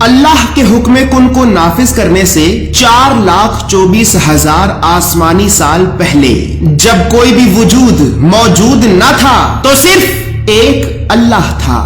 اللہ کے حکم کن کو نافذ کرنے سے 4,24,000 آسمانی سال پہلے جب کوئی بھی وجود موجود نہ تھا تو صرف ایک اللہ تھا۔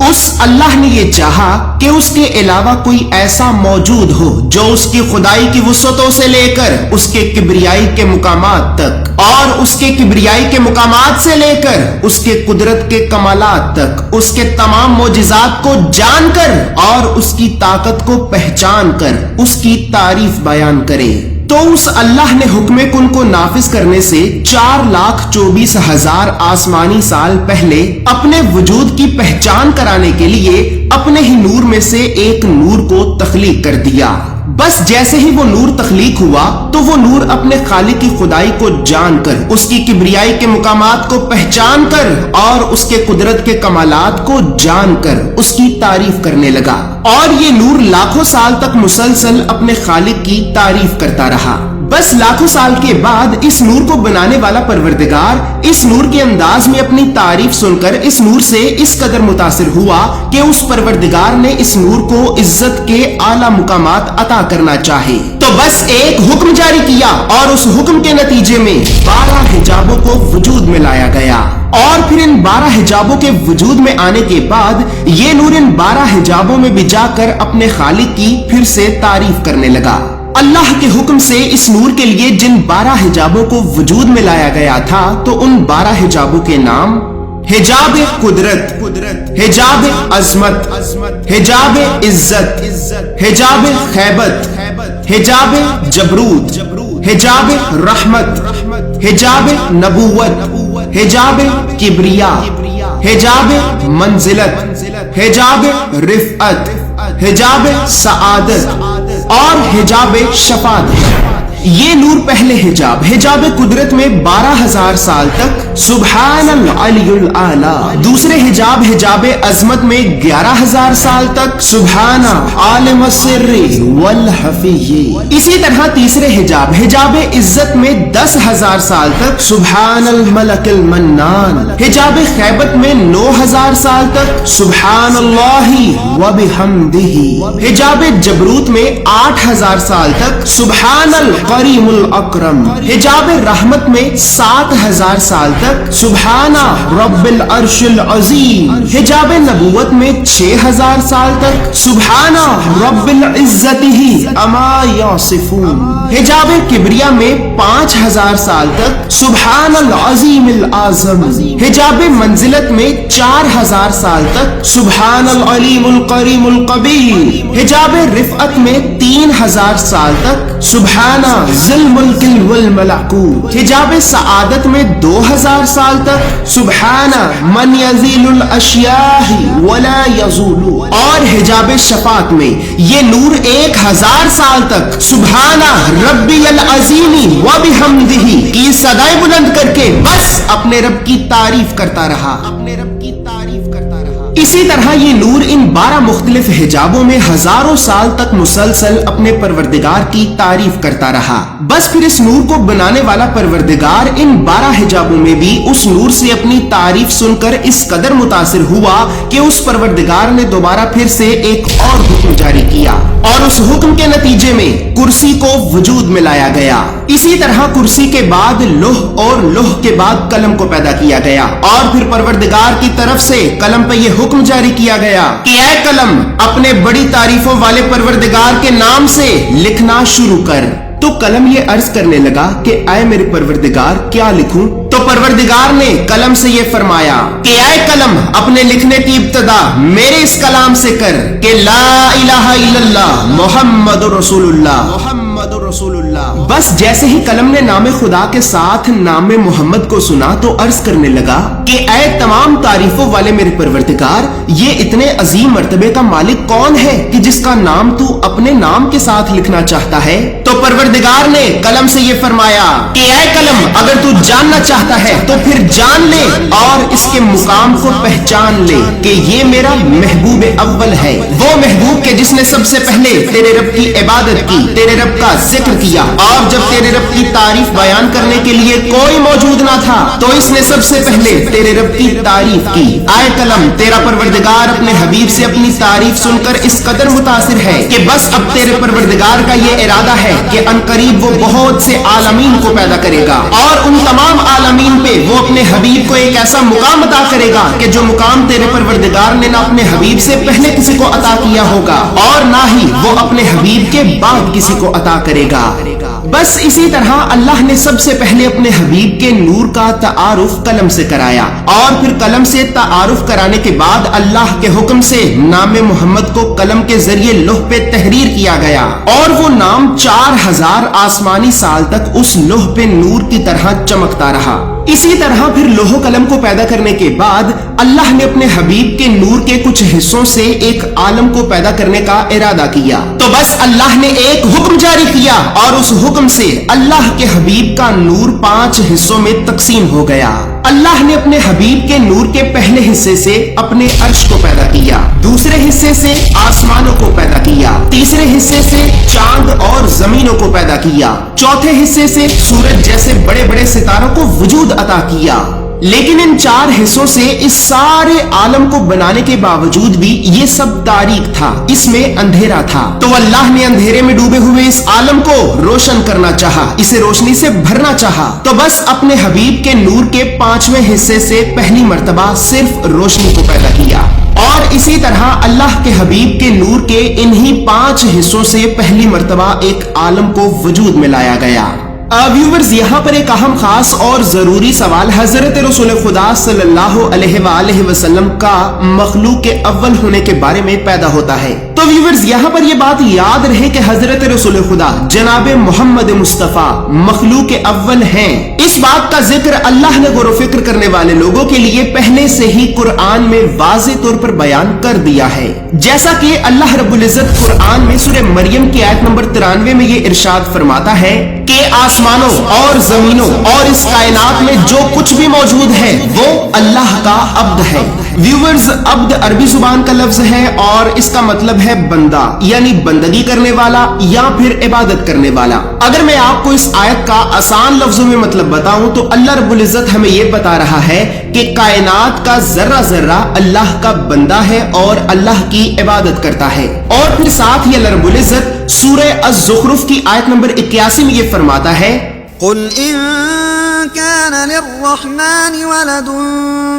اس اللہ نے یہ چاہا کہ اس کے علاوہ کوئی ایسا موجود ہو جو اس کی خدائی کی وسعتوں سے لے کر اس کے کبریائی کے مقامات تک اور اس کے کبریائی کے مقامات سے لے کر اس کے قدرت کے کمالات تک اس کے تمام معجزات کو جان کر اور اس کی طاقت کو پہچان کر اس کی تعریف بیان کرے۔ تو اس اللہ نے حکم کن کو نافذ کرنے سے 4,24,000 آسمانی سال پہلے اپنے وجود کی پہچان کرانے کے لیے اپنے ہی نور میں سے ایک نور کو تخلیق کر دیا۔ بس جیسے ہی وہ نور تخلیق ہوا تو وہ نور اپنے خالق کی خدائی کو جان کر اس کی کبریائی کے مقامات کو پہچان کر اور اس کے قدرت کے کمالات کو جان کر اس کی تعریف کرنے لگا، اور یہ نور لاکھوں سال تک مسلسل اپنے خالق کی تعریف کرتا رہا۔ بس لاکھوں سال کے بعد اس نور کو بنانے والا پروردگار اس نور کے انداز میں اپنی تعریف سن کر اس نور سے اس قدر متاثر ہوا کہ اس پروردگار نے اس نور کو عزت کے اعلیٰ مقامات عطا کرنا چاہے تو بس ایک حکم جاری کیا، اور اس حکم کے نتیجے میں 12 حجابوں کو وجود میں لایا گیا، اور پھر ان 12 حجابوں کے وجود میں آنے کے بعد یہ نور ان 12 حجابوں میں بھی جا کر اپنے خالق کی پھر سے تعریف کرنے لگا۔ اللہ کے حکم سے اس نور کے لیے جن 12 حجابوں کو وجود میں لایا گیا تھا تو ان 12 حجابوں کے نام حجاب قدرت، حجاب عظمت، حجاب عزت، حجاب خیبت، حجاب جبروت، حجاب رحمت، حجاب نبوت، حجاب کبریا، حجاب منزلت، حجاب رفعت، حجاب سعادت اور حجاب شفاعت۔ یہ نور پہلے حجاب قدرت میں 12,000 سال تک سبحان العلی الاعلی، دوسرے حجاب عظمت میں 11,000 سال تک سبحان عالم السر والخفی، اسی طرح تیسرے حجاب عزت میں 10,000 سال تک سبحان الملک المنان، حجاب خیبت میں 9,000 سال تک سبحان اللہ وبحمدہ، حجاب جبروت میں 8,000 سال تک سبحان کریم الاکرم، حجاب رحمت میں 7,000 سال تک سبحان رب العرش العظیم، حجاب نبوت میں 6,000 سال تک سبحان رب العزت اما یصفون، حجاب کبریا میں 5,000 سال تک سبحان العظیم الاعظم، حجاب منزلت میں 4,000 سال تک سبحان العلیم الکریم الکبیر، حجاب رفعت میں 3,000 سال تک سبحان ذی الملک والملکوت، حجاب سعادت میں 2,000 سال تک سبحان من یزیل الاشیاء ولا یزول، اور حجاب شفاعت میں یہ نور 1,000 سال تک سبحان ربی العظیم وبحمدہ کی صدائے بلند کر کے بس اپنے رب کی تعریف کرتا رہا، اپنے رب کی تعریف کرتا رہا۔ اسی طرح یہ نور ان 12 مختلف حجابوں میں ہزاروں سال تک مسلسل اپنے پروردگار کی تعریف کرتا رہا۔ بس پھر اس نور کو بنانے والا پروردگار ان 12 حجابوں میں بھی اس نور سے اپنی تعریف سن کر اس قدر متاثر ہوا کہ اس پروردگار نے دوبارہ پھر سے ایک اور حکم جاری کیا، اور اس حکم کے نتیجے میں کرسی کو وجود میں لایا گیا۔ اسی طرح کرسی کے بعد لوح، اور لوح کے بعد قلم کو پیدا کیا گیا، اور پھر پروردگار کی طرف سے قلم پہ یہ حکم جاری کیا گیا کہ اے قلم اپنے بڑی تعریفوں والے پروردگار کے نام سے لکھنا شروع کر۔ تو قلم یہ عرض کرنے لگا کہ اے میرے پروردگار کیا لکھوں؟ تو پروردگار نے قلم سے یہ فرمایا کہ اے قلم اپنے لکھنے کی ابتدا میرے اس کلام سے کر کہ لا الہ الا اللہ محمد رسول اللہ، محمد رسول اللہ۔ بس جیسے ہی قلم نے نام خدا کے ساتھ نام محمد کو سنا تو عرض کرنے لگا کہ اے تمام تعریفوں والے میرے پروردگار، یہ اتنے عظیم مرتبے کا مالک کون ہے کہ جس کا نام تو اپنے نام کے ساتھ لکھنا چاہتا ہے؟ تو پروردگار نے قلم سے یہ فرمایا کہ اے قلم اگر تو جاننا چاہتا ہے تو پھر جان لے اور اس کے مقام کو پہچان لے کہ یہ میرا محبوب اول ہے، وہ محبوب کے جس نے سب سے پہلے تیرے رب کی عبادت کی، تیرے رب کا ذکر کیا، اور جب تیرے رب کی تعریف بیان کرنے کے لیے کوئی موجود نہ تھا تو اس نے سب سے پہلے تیرے رب کی تعریف کی۔ آئے قلم، تیرا پروردگار اپنے حبیب سے اپنی تعریف سن کر اس قدر متاثر ہے کہ بس اب تیرے پروردگار کا یہ ارادہ ہے کہ عنقریب وہ بہت سے عالمین کو پیدا کرے گا، اور ان تمام عالمین پہ وہ اپنے حبیب کو ایک ایسا مقام عطا کرے گا کہ جو مقام تیرے پروردگار نے نہ اپنے حبیب سے پہلے کسی کو عطا کیا ہوگا اور نہ ہی وہ اپنے حبیب کے بعد کسی کو عطا کرے گا۔ بس اسی طرح اللہ نے سب سے پہلے اپنے حبیب کے نور کا تعارف قلم سے کرایا، اور پھر قلم سے تعارف کرانے کے بعد اللہ کے حکم سے نام محمد کو قلم کے ذریعے لوح پہ تحریر کیا گیا، اور وہ نام 4000 آسمانی سال تک اس لوح پہ نور کی طرح چمکتا رہا۔ اسی طرح پھر لوح و قلم کو پیدا کرنے کے بعد اللہ نے اپنے حبیب کے نور کے کچھ حصوں سے ایک عالم کو پیدا کرنے کا ارادہ کیا، تو بس اللہ نے ایک حکم جاری کیا، اور اس حکم سے اللہ کے حبیب کا نور 5 حصوں میں تقسیم ہو گیا۔ اللہ نے اپنے حبیب کے نور کے پہلے حصے سے اپنے عرش کو پیدا کیا، دوسرے حصے سے آسمانوں کو پیدا کیا، تیسرے حصے سے چاند اور زمینوں کو پیدا کیا، چوتھے حصے سے سورج جیسے بڑے بڑے ستاروں کو وجود عطا کیا۔ لیکن ان 4 حصوں سے اس سارے عالم کو بنانے کے باوجود بھی یہ سب تاریک تھا، اس میں اندھیرا تھا، تو اللہ نے اندھیرے میں ڈوبے ہوئے اس عالم کو روشن کرنا چاہا، اسے روشنی سے بھرنا چاہا، تو بس اپنے حبیب کے نور کے 5ویں حصے سے پہلی مرتبہ صرف روشنی کو پیدا کیا، اور اسی طرح اللہ کے حبیب کے نور کے انہی 5 حصوں سے پہلی مرتبہ ایک عالم کو وجود میں لایا گیا۔ ویورز، یہاں پر ایک اہم خاص اور ضروری سوال حضرت رسول خدا صلی اللہ علیہ وآلہ وسلم کا مخلوق اول ہونے کے بارے میں پیدا ہوتا ہے۔ تو ویورز، یہاں پر یہ بات یاد رہے کہ حضرت رسول خدا جناب محمد مصطفیٰ مخلوق اول ہیں۔ اس بات کا ذکر اللہ نے غور و فکر کرنے والے لوگوں کے لیے پہلے سے ہی قرآن میں واضح طور پر بیان کر دیا ہے، جیسا کہ اللہ رب العزت قرآن میں سورہ مریم کی آیت نمبر 93 میں یہ ارشاد فرماتا ہے کہ آسمانوں اور زمینوں اور اس کائنات میں جو کچھ بھی موجود ہے وہ اللہ کا عبد ہے۔ ویورز، عبد عربی زبان کا لفظ ہے اور اس کا مطلب ہے بندہ، یعنی بندگی کرنے والا یا پھر عبادت کرنے والا۔ اگر میں آپ کو اس آیت کا آسان لفظوں میں مطلب بتاؤں تو اللہ رب العزت ہمیں یہ بتا رہا ہے کہ کائنات کا ذرہ ذرہ اللہ کا بندہ ہے اور اللہ کی عبادت کرتا ہے، اور پھر ساتھ ہی اللہ رب العزت سورہ الزخرف کی آیت نمبر 81 میں یہ فرماتا ہے، قل ان كان للرحمن ولد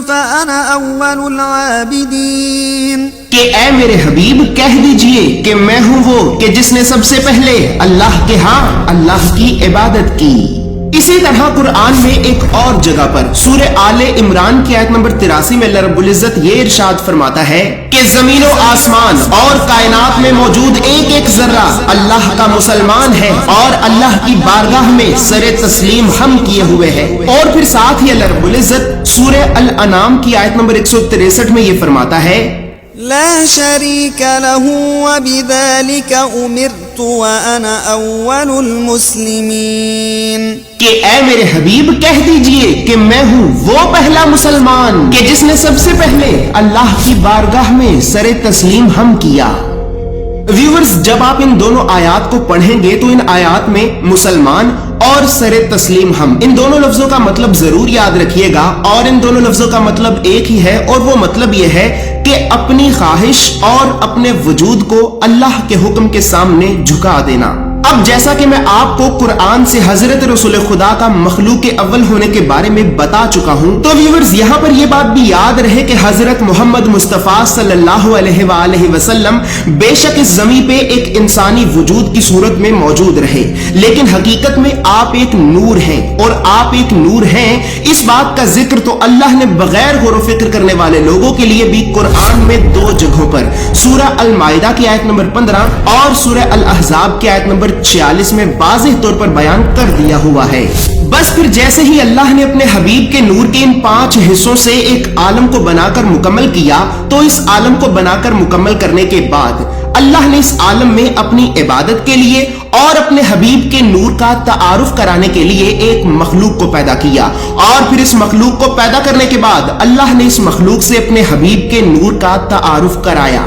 فانا اول العابدین، کہ اے میرے حبیب کہہ دیجئے کہ میں ہوں وہ کہ جس نے سب سے پہلے اللہ کے ہاں اللہ کی عبادت کی۔ اسی طرح قرآن میں ایک اور جگہ پر سورہ آل عمران کی آیت نمبر 83 میں اللہ رب العزت یہ ارشاد فرماتا ہے کہ زمین و آسمان اور کائنات میں موجود ایک ایک ذرہ اللہ کا مسلمان ہے اور اللہ کی بارگاہ میں سر تسلیم ہم کیے ہوئے ہے۔ اور پھر ساتھ ہی اللہ رب العزت سورہ الانعام کی آیت نمبر 163 میں یہ فرماتا ہے، لا شریک له وبذلك امرت وانا اول المسلمین، کہ اے میرے حبیب کہہ دیجئے کہ میں ہوں وہ پہلا مسلمان کہ جس نے سب سے پہلے اللہ کی بارگاہ میں سر تسلیم ہم کیا۔ ویورز، جب آپ ان دونوں آیات کو پڑھیں گے تو ان آیات میں مسلمان اور سر تسلیم ہم، ان دونوں لفظوں کا مطلب ضرور یاد رکھیے گا، اور ان دونوں لفظوں کا مطلب ایک ہی ہے، اور وہ مطلب یہ ہے کہ اپنی خواہش اور اپنے وجود کو اللہ کے حکم کے سامنے جھکا دینا۔ اب جیسا کہ میں آپ کو قرآن سے حضرت رسول خدا کا مخلوق اول ہونے کے بارے میں بتا چکا ہوں، تو ویورز یہاں پر یہ بات بھی یاد رہے کہ حضرت محمد مصطفیٰ صلی اللہ علیہ وآلہ وسلم بے شک اس زمین پہ ایک انسانی وجود کی صورت میں موجود رہے، لیکن حقیقت میں آپ ایک نور ہیں، اور آپ ایک نور ہیں اس بات کا ذکر تو اللہ نے بغیر غور و فکر کرنے والے لوگوں کے لیے بھی قرآن میں 2 جگہوں پر سورہ المائدہ کی آیت نمبر 15 اور سورہ الاحزاب کی آیت نمبر 46 میں واضح طور پر بیان کر دیا ہوا ہے۔ بس پھر جیسے ہی اللہ نے اپنے حبیب کے نور کے ان 5 حصوں سے ایک عالم کو بنا کر مکمل کیا، تو اس عالم کو بنا کر مکمل کرنے کے بعد اللہ نے اس عالم میں اپنی عبادت کے لیے اور اپنے حبیب کے نور کا تعارف کرانے کے لیے ایک مخلوق کو پیدا کیا، اور پھر اس مخلوق کو پیدا کرنے کے بعد اللہ نے اس مخلوق سے اپنے حبیب کے نور کا تعارف کرایا۔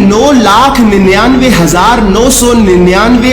9,99,999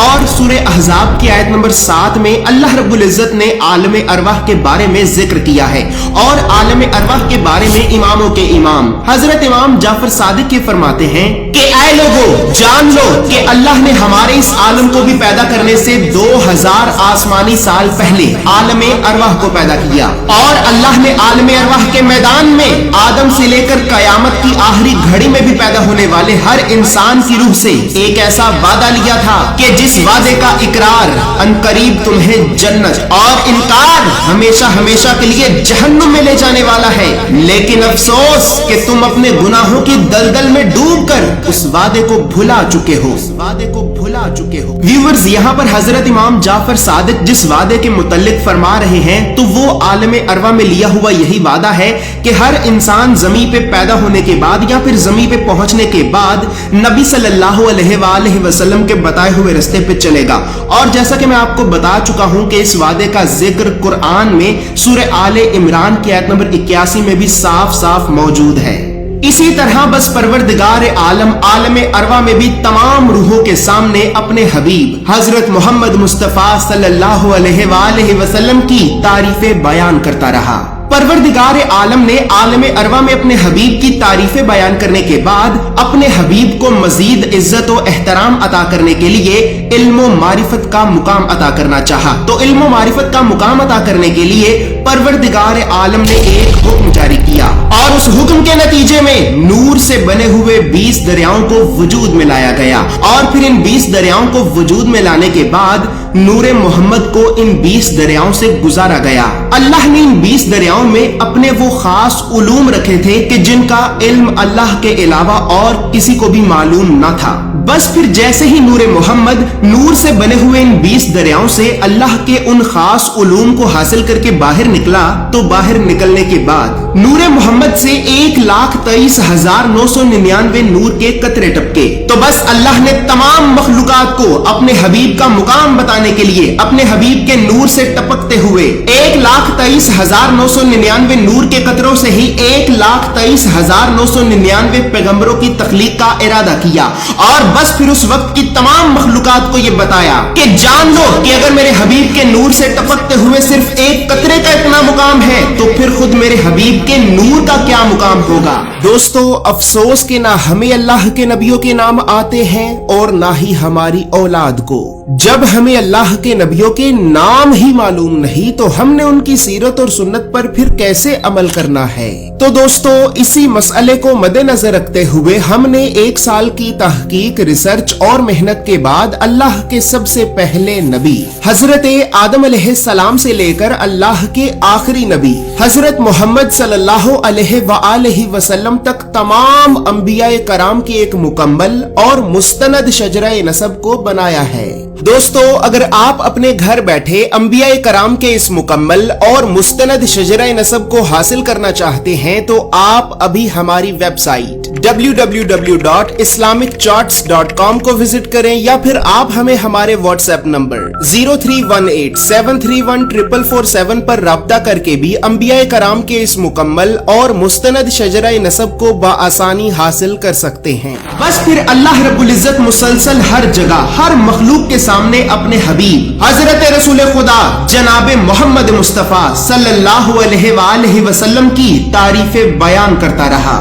اور سورہ احزاب کی آیت نمبر 7 میں اللہ رب العزت نے عالم ارواح کے بارے میں ذکر کیا ہے، اور عالم ارواح کے بارے میں اماموں کے امام حضرت امام جعفر صادق یہ فرماتے ہیں کہ اے لوگو جان لو کہ اللہ نے ہمارے اس عالم کو بھی پیدا کرنے سے 2000 آسمانی سال پہلے عالم ارواح کو پیدا کیا، اور اللہ نے عالم ارواح کے میدان میں آدم سے لے کر قیامت کی آخری گھڑی میں بھی پیدا ہونے والے ہر انسان کی روح سے ایک ایسا وعدہ لیا تھا کہ جس وعدے کا اقرار ان قریب تمہیں جنت اور انکار ہمیشہ ہمیشہ کے لیے جہنم میں لے جانے والا ہے، لیکن افسوس کہ تم اپنے گناہوں کی دلدل میں ڈوب کر اس وعدے کو بھلا چکے ہو، ویورز یہاں پر حضرت امام جعفر صادق جس وعدے کے متعلق فرما رہے ہیں تو وہ عالم ارواح میں لیا ہوا یہی وعدہ ہے کہ ہر انسان زمین پہ پیدا ہونے کے بعد یا پھر زمین پہ پہنچنے کے بعد نبی صلی اللہ علیہ وآلہ وسلم کے بتائے ہوئے راستے پہ چلے گا، اور جیسا کہ میں آپ کو بتا چکا ہوں کہ اس وعدے کا ذکر قرآن میں سورہ آل عمران کی آیت نمبر 81 میں بھی صاف صاف موجود ہے۔ اسی طرح بس پروردگار عالم عالم ارواح میں بھی تمام روحوں کے سامنے اپنے حبیب حضرت محمد مصطفیٰ صلی اللہ علیہ وآلہ وسلم کی تعریفیں بیان کرتا رہا۔ پروردگار عالم نے عالم ارواح میں اپنے حبیب کی تعریفیں بیان کرنے کے بعد اپنے حبیب کو مزید عزت و احترام عطا کرنے کے لیے علم و معرفت کا مقام عطا کرنا چاہا، تو علم و معرفت کا مقام عطا کرنے کے لیے پروردگار عالم نے ایک حکم جاری کیا، اور اس حکم کے نتیجے میں نور سے بنے ہوئے 20 دریاؤں کو وجود میں لایا گیا، اور پھر ان 20 دریاؤں کو وجود میں لانے کے بعد نور محمد کو ان 20 دریاؤں سے گزارا گیا۔ اللہ نے ان 20 دریاؤں میں اپنے وہ خاص علوم رکھے تھے کہ جن کا علم اللہ کے علاوہ اور کسی کو بھی معلوم نہ تھا۔ بس پھر جیسے ہی نور محمد نور سے بنے ہوئے ان 20 دریاؤں سے اللہ کے ان خاص علوم کو حاصل کر کے باہر نکلا، تو باہر نکلنے کے بعد نور محمد سے 1,23,999 نور کے قطرے ٹپکے، تو بس اللہ نے تمام مخلوقات کو اپنے حبیب کا مقام بتانے کے لیے اپنے حبیب کے نور سے ٹپکتے ہوئے 1,23,999 نور کے قطروں سے ہی 1,23,999 پیغمبروں کی تخلیق کا ارادہ کیا، اور بس پھر اس وقت کی تمام مخلوقات کو یہ بتایا کہ جان لو کہ اگر میرے حبیب کے نور سے ٹپکتے ہوئے صرف ایک قطرے کا اتنا مقام ہے تو پھر خود میرے حبیب کے نور کا کیا مقام ہوگا۔ دوستو افسوس کہ نہ ہمیں اللہ کے نبیوں کے نام آتے ہیں اور نہ ہی ہماری اولاد کو۔ جب ہمیں اللہ کے نبیوں کے نام ہی معلوم نہیں تو ہم نے ان کی سیرت اور سنت پر پھر کیسے عمل کرنا ہے؟ تو دوستو اسی مسئلے کو مد نظر رکھتے ہوئے ہم نے 1 سال کی تحقیق، ریسرچ اور محنت کے بعد اللہ کے سب سے پہلے نبی حضرت آدم علیہ السلام سے لے کر اللہ کے آخری نبی حضرت محمد صلی اللہ علیہ وآلہ وسلم تک تمام انبیاء کرام کی ایک مکمل اور مستند شجرہ نسب کو بنایا ہے۔ دوستو اگر آپ اپنے گھر بیٹھے انبیاء کرام کے اس مکمل اور مستند شجرہ نسب کو حاصل کرنا چاہتے ہیں تو آپ ابھی ہماری ویب سائٹ www.islamiccharts.com کو وزٹ کریں، یا پھر آپ ہمیں ہمارے واٹس ایپ نمبر 0318731447 پر رابطہ کر کے بھی انبیاء کرام کے اس مکمل اور مستند شجرہ نسب کو بآسانی حاصل کر سکتے ہیں۔ بس پھر اللہ رب العزت مسلسل ہر جگہ ہر مخلوق کے سامنے اپنے حبیب حضرت رسول خدا جناب محمد مصطفیٰ صلی اللہ علیہ وآلہ وسلم کی تعریفیں بیان کرتا رہا۔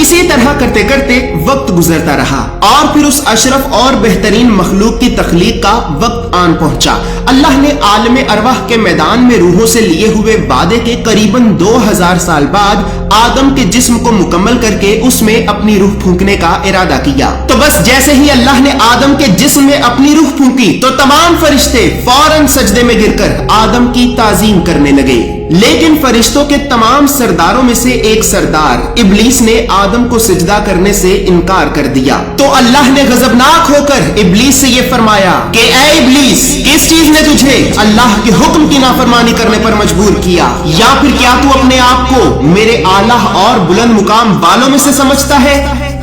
اسی طرح کرتے کرتے وقت گزرتا رہا، اور پھر اس اشرف اور بہترین مخلوق کی تخلیق کا وقت آن پہنچا۔ اللہ نے عالم ارواح کے میدان میں روحوں سے لیے ہوئے وعدے کے قریباً 2000 سال بعد آدم کے جسم کو مکمل کر کے اس میں اپنی روح پھونکنے کا ارادہ کیا، تو بس جیسے ہی اللہ نے آدم کے جسم میں اپنی روح پھونکی تو تمام فرشتے فوراً سجدے میں گر کر آدم کی تعظیم کرنے لگے، لیکن فرشتوں کے تمام سرداروں میں سے ایک سردار ابلیس نے آدم کو سجدہ کرنے سے انکار کر دیا، تو اللہ نے غضبناک ہو کر ابلیس سے یہ فرمایا کہ اے ابلیس، کس چیز نے تجھے اللہ کے حکم کی نافرمانی کرنے پر مجبور کیا؟ یا پھر کیا تو اپنے آپ کو میرے اعلیٰ اور بلند مقام والوں میں سے سمجھتا ہے؟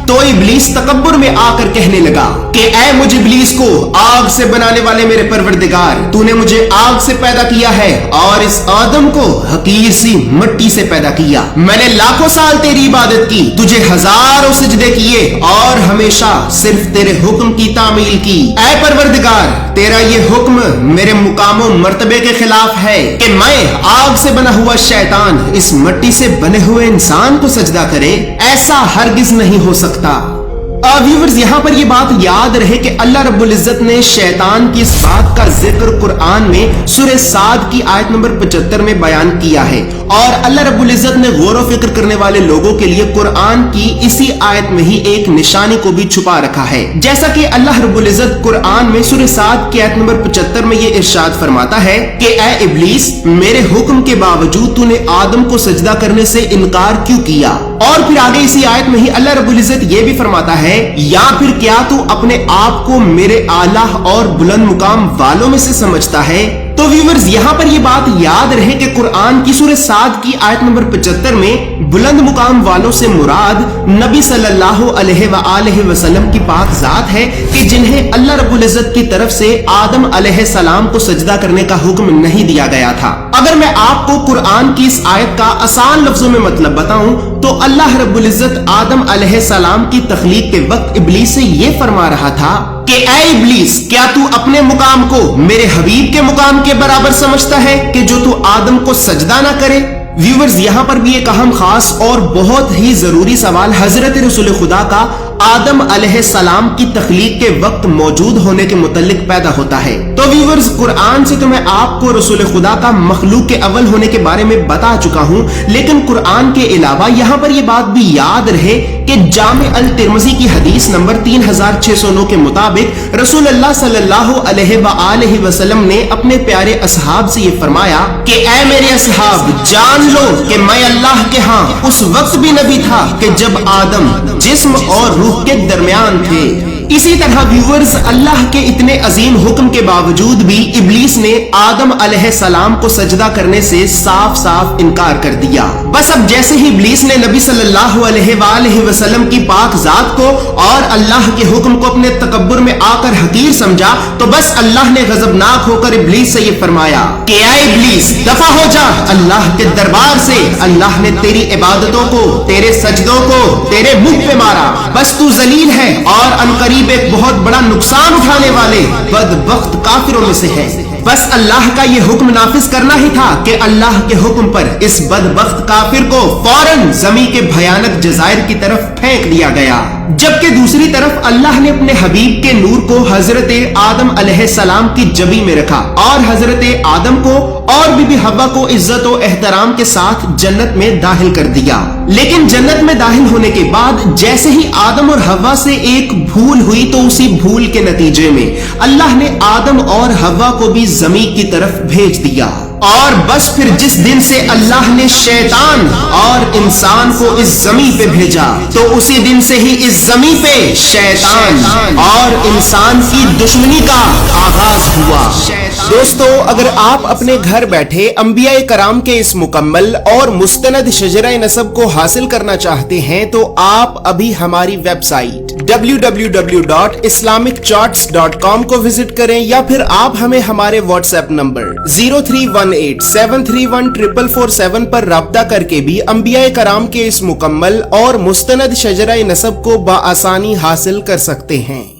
تو ابلیس تکبر میں آ کر کہنے لگا کہ اے مجھ ابلیس کو آگ سے بنانے والے میرے پروردگار، تو نے مجھے آگ سے پیدا کیا ہے اور اس آدم کو حقیر سی مٹی سے پیدا کیا۔ میں نے لاکھوں سال تیری عبادت کی، تجھے ہزاروں سجدے کیے اور ہمیشہ صرف تیرے حکم کی تعمیل کی۔ اے پروردگار، تیرا یہ حکم میرے مقام و مرتبے کے خلاف ہے کہ میں آگ سے بنا ہوا شیطان اس مٹی سے بنے ہوئے انسان کو سجدہ کرے، ایسا ہرگز نہیں ہو سکتا۔ ویورز، یہاں پر یہ بات یاد رہے کہ اللہ رب العزت نے شیطان کی اس بات کا ذکر قرآن میں سورہ صاد کی آیت نمبر 75 میں بیان کیا ہے، اور اللہ رب العزت نے غور و فکر کرنے والے لوگوں کے لیے قرآن کی اسی آیت میں ہی ایک نشانی کو بھی چھپا رکھا ہے۔ جیسا کہ اللہ رب العزت قرآن میں سورہ صاد کی آیت نمبر 75 میں یہ ارشاد فرماتا ہے کہ اے ابلیس، میرے حکم کے باوجود تو نے آدم کو سجدہ کرنے سے انکار کیوں کیا؟ اور پھر آگے اسی آیت میں ہی اللہ رب العزت یہ بھی فرماتا ہے، یا پھر کیا تو اپنے آپ کو میرے اعلیٰ اور بلند مقام والوں میں سے سمجھتا ہے؟ تو ویورز، یہاں پر یہ بات یاد رہے کہ قرآن کی سورہ صاد کی آیت نمبر 75 میں بلند مقام والوں سے مراد نبی صلی اللہ علیہ وآلہ وسلم کی پاک ذات ہے کہ جنہیں اللہ رب العزت کی طرف سے آدم علیہ السلام کو سجدہ کرنے کا حکم نہیں دیا گیا تھا۔ اگر میں آپ کو قرآن کی اس آیت کا آسان لفظوں میں مطلب بتاؤں تو اللہ رب العزت آدم علیہ السلام کی تخلیق کے وقت ابلیس سے یہ فرما رہا تھا کہ اے ابلیس، کیا تو اپنے مقام کو میرے حبیب کے مقام کے برابر سمجھتا ہے کہ جو تو آدم کو سجدہ نہ کرے؟ ویورز، یہاں پر بھی ایک اہم خاص اور بہت ہی ضروری سوال حضرت رسول خدا کا آدم علیہ السلام کی تخلیق کے وقت موجود ہونے کے متعلق پیدا ہوتا ہے۔ تو ویورز، قرآن سے تو میں آپ کو رسول خدا کا مخلوق کے اول ہونے کے بارے میں بتا چکا ہوں، لیکن قرآن کے علاوہ یہاں پر یہ بات بھی یاد رہے کہ جامع الترمذی کی حدیث نمبر 3609 کے مطابق رسول اللہ صلی اللہ علیہ وآلہ وسلم نے اپنے پیارے اصحاب سے یہ فرمایا کہ اے میرے اصحاب، جان لو کہ میں اللہ کے ہاں اس وقت بھی نبی تھا کہ جب آدم جسم اور روح کے درمیان تھے۔ اسی طرح ویورز، اللہ کے اتنے عظیم حکم کے باوجود بھی ابلیس نے آدم علیہ السلام کو سجدہ کرنے سے صاف صاف انکار کر دیا۔ بس اب جیسے ہی ابلیس نے نبی صلی اللہ علیہ وآلہ وسلم کی پاک ذات کو اور اللہ کے حکم کو اپنے تکبر میں آ کر حقیر سمجھا، تو بس اللہ نے غضبناک ہو کر ابلیس سے یہ فرمایا کہ اے ابلیس، دفع ہو جا اللہ کے دربار سے، اللہ نے تیری عبادتوں کو، تیرے سجدوں کو تیرے منہ پہ مارا، بس تو ذلیل ہے اور عنقریب ایک بہت بڑا نقصان اٹھانے والے بدبخت کافروں میں سے ہے۔ بس اللہ کا یہ حکم نافذ کرنا ہی تھا کہ اللہ کے حکم پر اس بدبخت کافر کو فوراً زمین کے بھیانک جزائر کی طرف پھینک دیا گیا۔ جبکہ دوسری طرف اللہ نے اپنے حبیب کے نور کو حضرت آدم علیہ السلام کی جبی میں رکھا اور حضرت آدم کو اور بی بی حوا کو عزت و احترام کے ساتھ جنت میں داخل کر دیا۔ لیکن جنت میں داخل ہونے کے بعد جیسے ہی آدم اور حوا سے ایک بھول ہوئی تو اسی بھول کے نتیجے میں اللہ نے آدم اور حوا کو بھی زمین کی طرف بھیج دیا، اور بس پھر جس دن سے اللہ نے شیطان اور انسان کو اس زمین پہ بھیجا تو اسی دن سے ہی اس زمین پہ شیطان اور انسان کی دشمنی کا آغاز ہوا۔ دوستو، اگر آپ اپنے گھر بیٹھے انبیاء کرام کے اس مکمل اور مستند شجرہ نسب کو حاصل کرنا چاہتے ہیں تو آپ ابھی ہماری ویب سائٹ www.islamiccharts.com کو وزٹ کریں، یا پھر آپ ہمیں ہمارے واٹس ایپ نمبر 0318731447 پر رابطہ کر کے بھی انبیاء کرام کے اس مکمل اور مستند شجرہ نسب کو بآسانی حاصل کر سکتے ہیں۔